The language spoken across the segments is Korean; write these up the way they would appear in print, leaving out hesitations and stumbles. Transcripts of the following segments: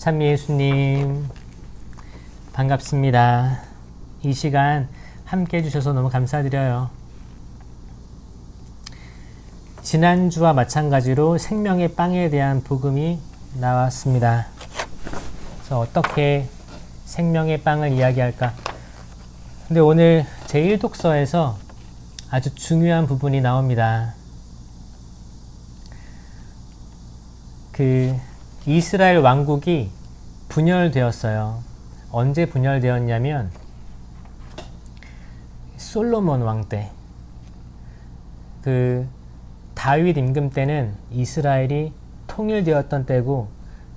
찬미예수님 반갑습니다. 이 시간 함께 해주셔서 너무 감사드려요. 지난주와 마찬가지로 생명의 빵에 대한 복음이 나왔습니다. 그래서 어떻게 생명의 빵을 이야기할까? 근데 오늘 제1독서에서 아주 중요한 부분이 나옵니다. 이스라엘 왕국이 분열되었어요. 언제 분열되었냐면 솔로몬 왕 때. 다윗 임금 때는 이스라엘이 통일되었던 때고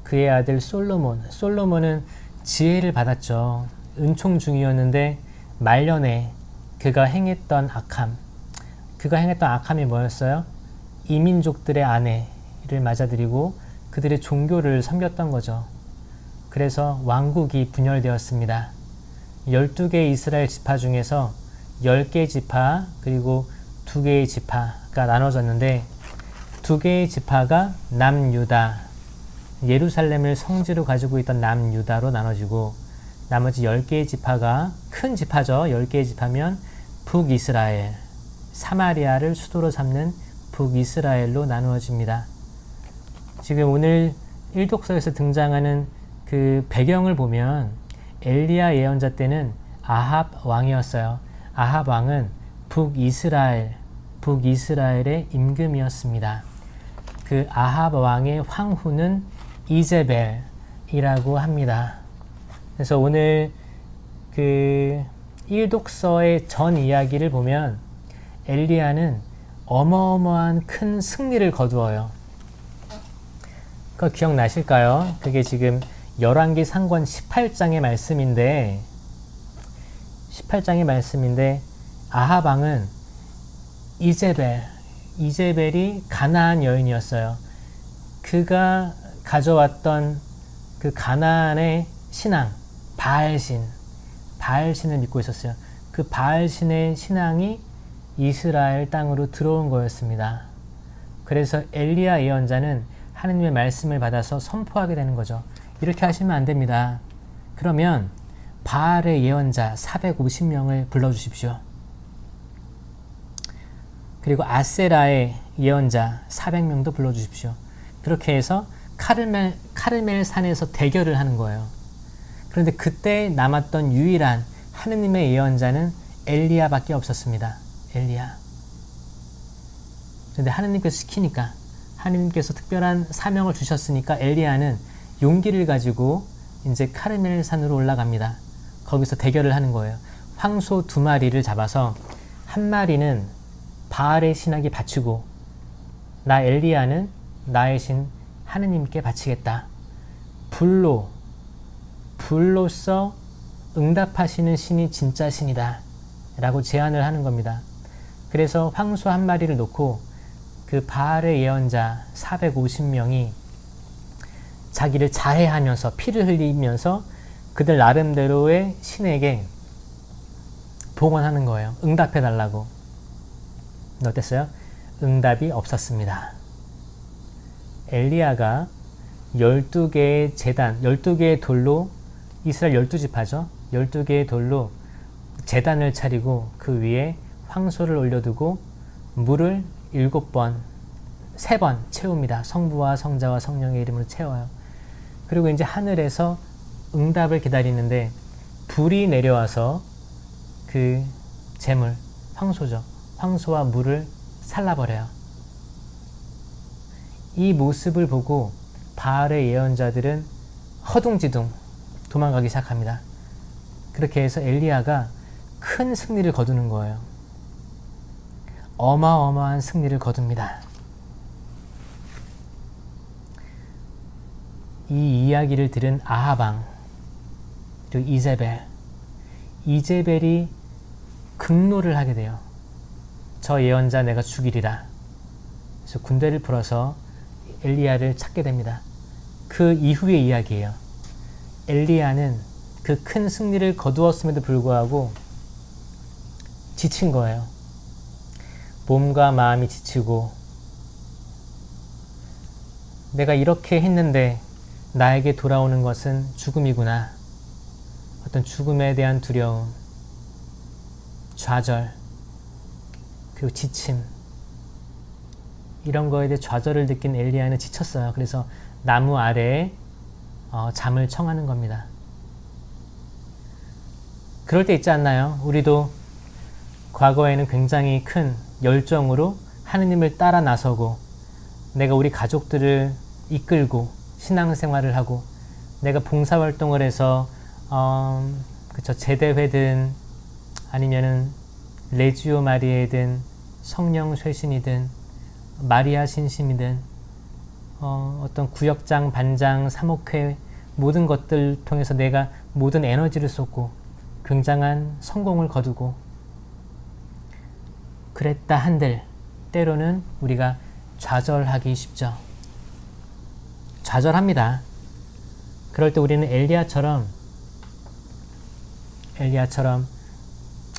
그의 아들 솔로몬은 지혜를 받았죠. 은총 중이었는데 말년에 그가 행했던 악함이 뭐였어요? 이민족들의 아내를 맞아들이고 그들의 종교를 섬겼던 거죠. 그래서 왕국이 분열되었습니다. 12개의 이스라엘 지파 중에서 10개의 지파 그리고 2개의 지파가 나눠졌는데 2개의 지파가 남유다, 예루살렘을 성지로 가지고 있던 남유다로 나눠지고 나머지 10개의 지파가 큰 지파죠. 10개의 지파면 북이스라엘, 사마리아를 수도로 삼는 북이스라엘로 나누어집니다. 지금 오늘 1독서에서 등장하는 그 배경을 보면 엘리야 예언자 때는 아합 왕이었어요. 아합 왕은 북이스라엘의 임금이었습니다. 그 아합 왕의 황후는 이제벨이라고 합니다. 그래서 오늘 1독서의 전 이야기를 보면 엘리야는 어마어마한 큰 승리를 거두어요. 그거 기억나실까요? 그게 지금 열왕기 상권 18장의 말씀인데 아합 왕은 이제벨이 가나안 여인이었어요. 그가 가져왔던 그 가나안의 신앙, 바알신을 믿고 있었어요. 그 바알신의 신앙이 이스라엘 땅으로 들어온 거였습니다. 그래서 엘리야 예언자는 하느님의 말씀을 받아서 선포하게 되는 거죠. 이렇게 하시면 안 됩니다. 그러면 바알의 예언자 450명을 불러주십시오. 그리고 아세라의 예언자 400명도 불러주십시오. 그렇게 해서 카르멜 산에서 대결을 하는 거예요. 그런데 그때 남았던 유일한 하느님의 예언자는 엘리야밖에 없었습니다. 엘리야. 그런데 하느님께서 시키니까, 하느님께서 특별한 사명을 주셨으니까 엘리야는 용기를 가지고 이제 카르멜 산으로 올라갑니다. 거기서 대결을 하는 거예요. 황소 2마리를 잡아서 한 마리는 바알의 신에게 바치고 나 엘리야는 나의 신 하느님께 바치겠다. 불로써 응답하시는 신이 진짜 신이다 라고 제안을 하는 겁니다. 그래서 황소 한 마리를 놓고 그 바알의 예언자 450명이 자기를 자해하면서 피를 흘리면서 그들 나름대로의 신에게 봉헌하는 거예요. 응답해달라고. 어땠어요? 응답이 없었습니다. 엘리야가 12개의 제단, 12개의 돌로, 이스라엘 12지파죠. 12개의 돌로 제단을 차리고 그 위에 황소를 올려두고 물을 3번 채웁니다. 성부와 성자와 성령의 이름으로 채워요. 그리고 이제 하늘에서 응답을 기다리는데 불이 내려와서 그 제물, 황소죠. 황소와 물을 살라버려요. 이 모습을 보고 바알의 예언자들은 허둥지둥 도망가기 시작합니다. 그렇게 해서 엘리야가 큰 승리를 거두는 거예요. 어마어마한 승리를 거둡니다. 이 이야기를 들은 아합 왕, 그리고 이제벨이 극노를 하게 돼요. 저 예언자 내가 죽이리라. 그래서 군대를 풀어서 엘리야를 찾게 됩니다. 그 이후의 이야기예요. 엘리야는 그 큰 승리를 거두었음에도 불구하고 지친 거예요. 몸과 마음이 지치고 내가 이렇게 했는데 나에게 돌아오는 것은 죽음이구나. 어떤 죽음에 대한 두려움, 좌절, 그리고 지침, 이런 거에 대해 좌절을 느낀 엘리야는 지쳤어요. 그래서 나무 아래에 잠을 청하는 겁니다. 그럴 때 있지 않나요? 우리도 과거에는 굉장히 큰 열정으로 하느님을 따라 나서고, 내가 우리 가족들을 이끌고 신앙생활을 하고, 내가 봉사활동을 해서 제대회든 아니면은 레지오 마리아이든 성령 쇄신이든 마리아 신심이든 어떤 구역장, 반장, 사목회 모든 것들 통해서 내가 모든 에너지를 쏟고 굉장한 성공을 거두고 그랬다 한들 때로는 우리가 좌절하기 쉽죠. 좌절합니다. 그럴 때 우리는 엘리야처럼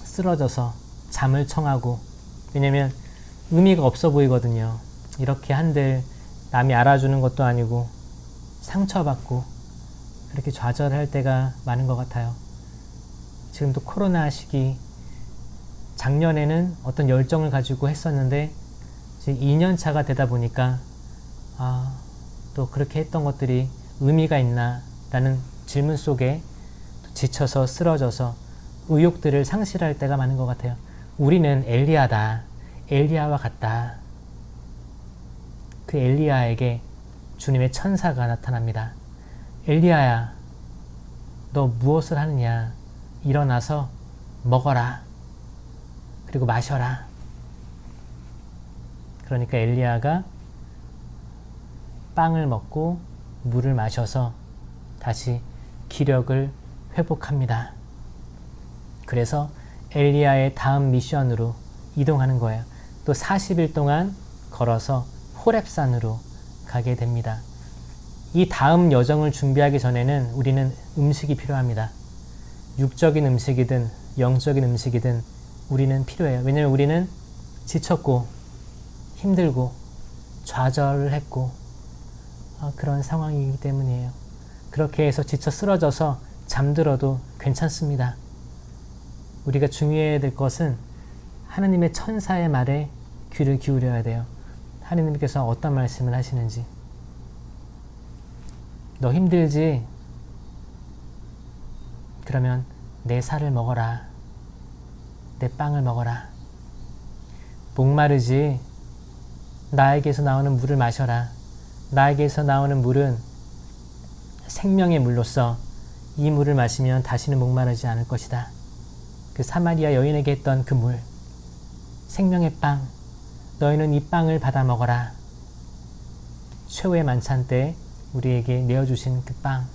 쓰러져서 잠을 청하고, 왜냐면 의미가 없어 보이거든요. 이렇게 한들 남이 알아주는 것도 아니고 상처받고 그렇게 좌절할 때가 많은 것 같아요. 지금도 코로나 시기, 작년에는 어떤 열정을 가지고 했었는데 지금 2년 차가 되다 보니까 또 그렇게 했던 것들이 의미가 있나 라는 질문 속에 지쳐서 쓰러져서 의욕들을 상실할 때가 많은 것 같아요. 우리는 엘리야다. 엘리야와 같다. 그 엘리야에게 주님의 천사가 나타납니다. 엘리야야, 너 무엇을 하느냐? 일어나서 먹어라. 그리고 마셔라. 그러니까 엘리야가 빵을 먹고 물을 마셔서 다시 기력을 회복합니다. 그래서 엘리야의 다음 미션으로 이동하는 거예요. 또 40일 동안 걸어서 호렙산으로 가게 됩니다. 이 다음 여정을 준비하기 전에는 우리는 음식이 필요합니다. 육적인 음식이든 영적인 음식이든 우리는 필요해요. 왜냐하면 우리는 지쳤고 힘들고 좌절을 했고 그런 상황이기 때문이에요. 그렇게 해서 지쳐 쓰러져서 잠들어도 괜찮습니다. 우리가 중요해야 될 것은 하느님의 천사의 말에 귀를 기울여야 돼요. 하느님께서 어떤 말씀을 하시는지. 너 힘들지? 그러면 내 살을 먹어라. 내 빵을 먹어라. 목마르지? 나에게서 나오는 물을 마셔라. 나에게서 나오는 물은 생명의 물로서 이 물을 마시면 다시는 목마르지 않을 것이다. 그 사마리아 여인에게 했던 그 물, 생명의 빵, 너희는 이 빵을 받아 먹어라. 최후의 만찬 때 우리에게 내어주신 그 빵,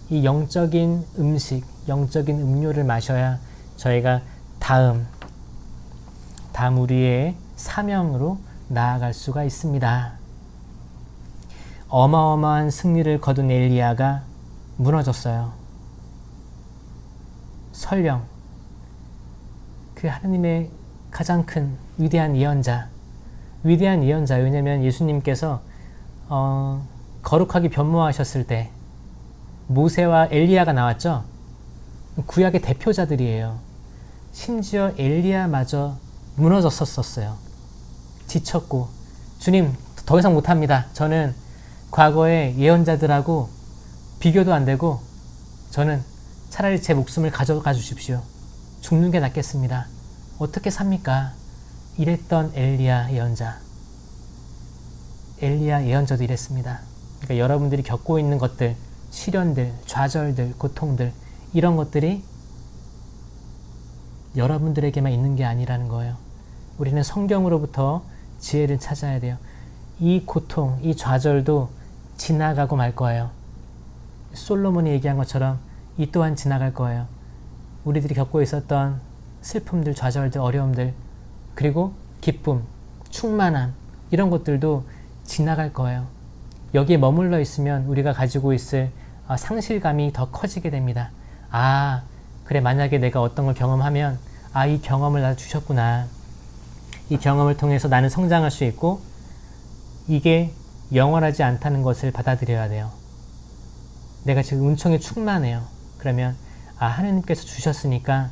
이 영적인 음식, 영적인 음료를 마셔야 저희가 다음 우리의 사명으로 나아갈 수가 있습니다. 어마어마한 승리를 거둔 엘리야가 무너졌어요. 설령 그 하느님의 가장 큰 위대한 예언자, 왜냐면 예수님께서 거룩하게 변모하셨을 때 모세와 엘리야가 나왔죠. 구약의 대표자들이에요. 심지어 엘리야마저 무너졌었어요. 지쳤고, 주님 더 이상 못합니다. 저는 과거의 예언자들하고 비교도 안 되고 저는 차라리 제 목숨을 가져가 주십시오. 죽는 게 낫겠습니다. 어떻게 삽니까? 이랬던 엘리야 예언자도 이랬습니다. 그러니까 여러분들이 겪고 있는 것들, 시련들, 좌절들, 고통들, 이런 것들이 여러분들에게만 있는 게 아니라는 거예요. 우리는 성경으로부터 지혜를 찾아야 돼요. 이 고통, 이 좌절도 지나가고 말 거예요. 솔로몬이 얘기한 것처럼 이 또한 지나갈 거예요. 우리들이 겪고 있었던 슬픔들, 좌절들, 어려움들, 그리고 기쁨, 충만함, 이런 것들도 지나갈 거예요. 여기에 머물러 있으면 우리가 가지고 있을 상실감이 더 커지게 됩니다. 그래, 만약에 내가 어떤 걸 경험하면 이 경험을 나한테 주셨구나. 이 경험을 통해서 나는 성장할 수 있고 이게 영원하지 않다는 것을 받아들여야 돼요. 내가 지금 은총에 충만해요. 그러면 하느님께서 주셨으니까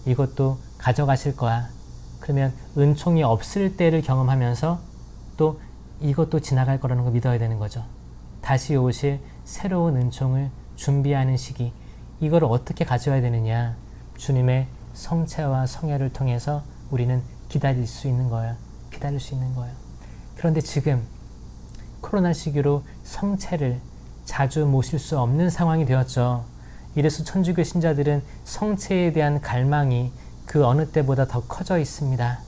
이것도 가져가실 거야. 그러면 은총이 없을 때를 경험하면서 또 이것도 지나갈 거라는 걸 믿어야 되는 거죠. 다시 오실 새로운 은총을 준비하는 시기, 이걸 어떻게 가져야 되느냐. 주님의 성체와 성혈을 통해서 우리는 기다릴 수 있는 거예요. 기다릴 수 있는 거예요. 그런데 지금 코로나 시기로 성체를 자주 모실 수 없는 상황이 되었죠. 이래서 천주교 신자들은 성체에 대한 갈망이 그 어느 때보다 더 커져 있습니다.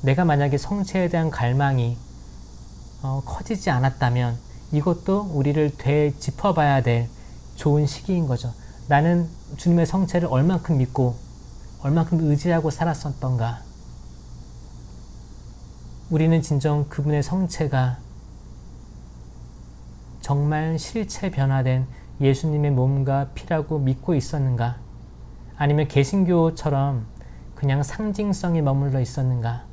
내가 만약에 성체에 대한 갈망이 커지지 않았다면 이것도 우리를 되짚어봐야 될 좋은 시기인 거죠. 나는 주님의 성체를 얼만큼 믿고 얼만큼 의지하고 살았었던가. 우리는 진정 그분의 성체가 정말 실체 변화된 예수님의 몸과 피라고 믿고 있었는가? 아니면 개신교처럼 그냥 상징성에 머물러 있었는가?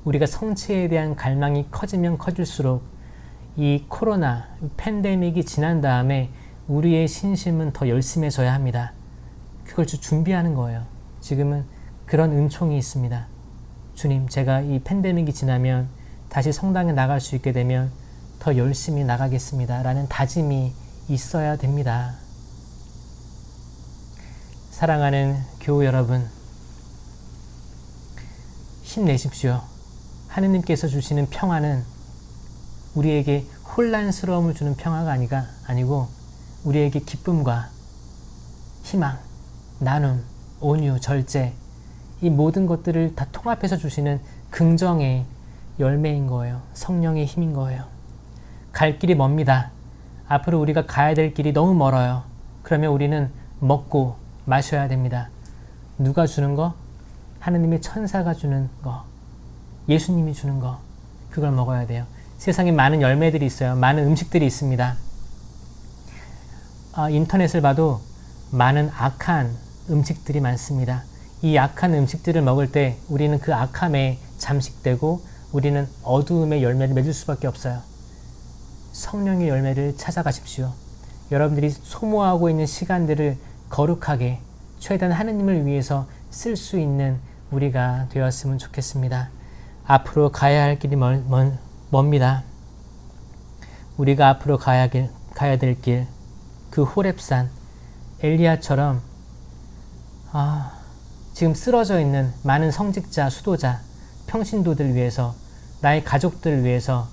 우리가 성체에 대한 갈망이 커지면 커질수록 이 코로나 팬데믹이 지난 다음에 우리의 신심은 더 열심해져야 합니다. 그걸 준비하는 거예요. 지금은 그런 은총이 있습니다. 주님, 제가 이 팬데믹이 지나면 다시 성당에 나갈 수 있게 되면 더 열심히 나가겠습니다. 라는 다짐이 있어야 됩니다. 사랑하는 교우 여러분, 힘내십시오. 하느님께서 주시는 평화는 우리에게 혼란스러움을 주는 평화가 아니고 우리에게 기쁨과 희망, 나눔, 온유, 절제, 이 모든 것들을 다 통합해서 주시는 긍정의 열매인 거예요. 성령의 힘인 거예요. 갈 길이 멉니다. 앞으로 우리가 가야 될 길이 너무 멀어요. 그러면 우리는 먹고 마셔야 됩니다. 누가 주는 거? 하느님의 천사가 주는 거, 예수님이 주는 거, 그걸 먹어야 돼요. 세상에 많은 열매들이 있어요. 많은 음식들이 있습니다. 인터넷을 봐도 많은 악한 음식들이 많습니다. 이 악한 음식들을 먹을 때 우리는 그 악함에 잠식되고 우리는 어두움의 열매를 맺을 수밖에 없어요. 성령의 열매를 찾아가십시오. 여러분들이 소모하고 있는 시간들을 거룩하게 최대한 하느님을 위해서 쓸 수 있는 우리가 되었으면 좋겠습니다. 앞으로 가야 할 길이 멉니다. 우리가 앞으로 가야 될 길, 그 호렙산, 엘리야처럼 지금 쓰러져 있는 많은 성직자, 수도자, 평신도들 위해서, 나의 가족들 위해서,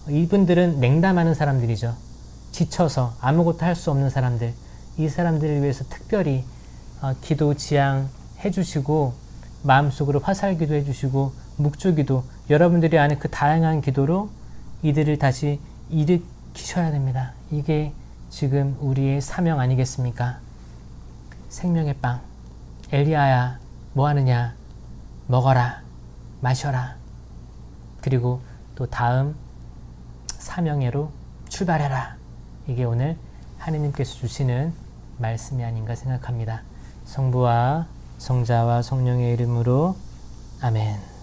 이분들은 냉담하는 사람들이죠. 지쳐서 아무것도 할 수 없는 사람들, 이 사람들을 위해서 특별히 기도 지향해 주시고 마음속으로 화살기도 해주시고 묵주기도, 여러분들이 아는 그 다양한 기도로 이들을 다시 일으키셔야 됩니다. 이게 지금 우리의 사명 아니겠습니까? 생명의 빵, 엘리야야 뭐하느냐, 먹어라, 마셔라. 그리고 또 다음 사명회로 출발해라. 이게 오늘 하느님께서 주시는 말씀이 아닌가 생각합니다. 성부와 성자와 성령의 이름으로 아멘.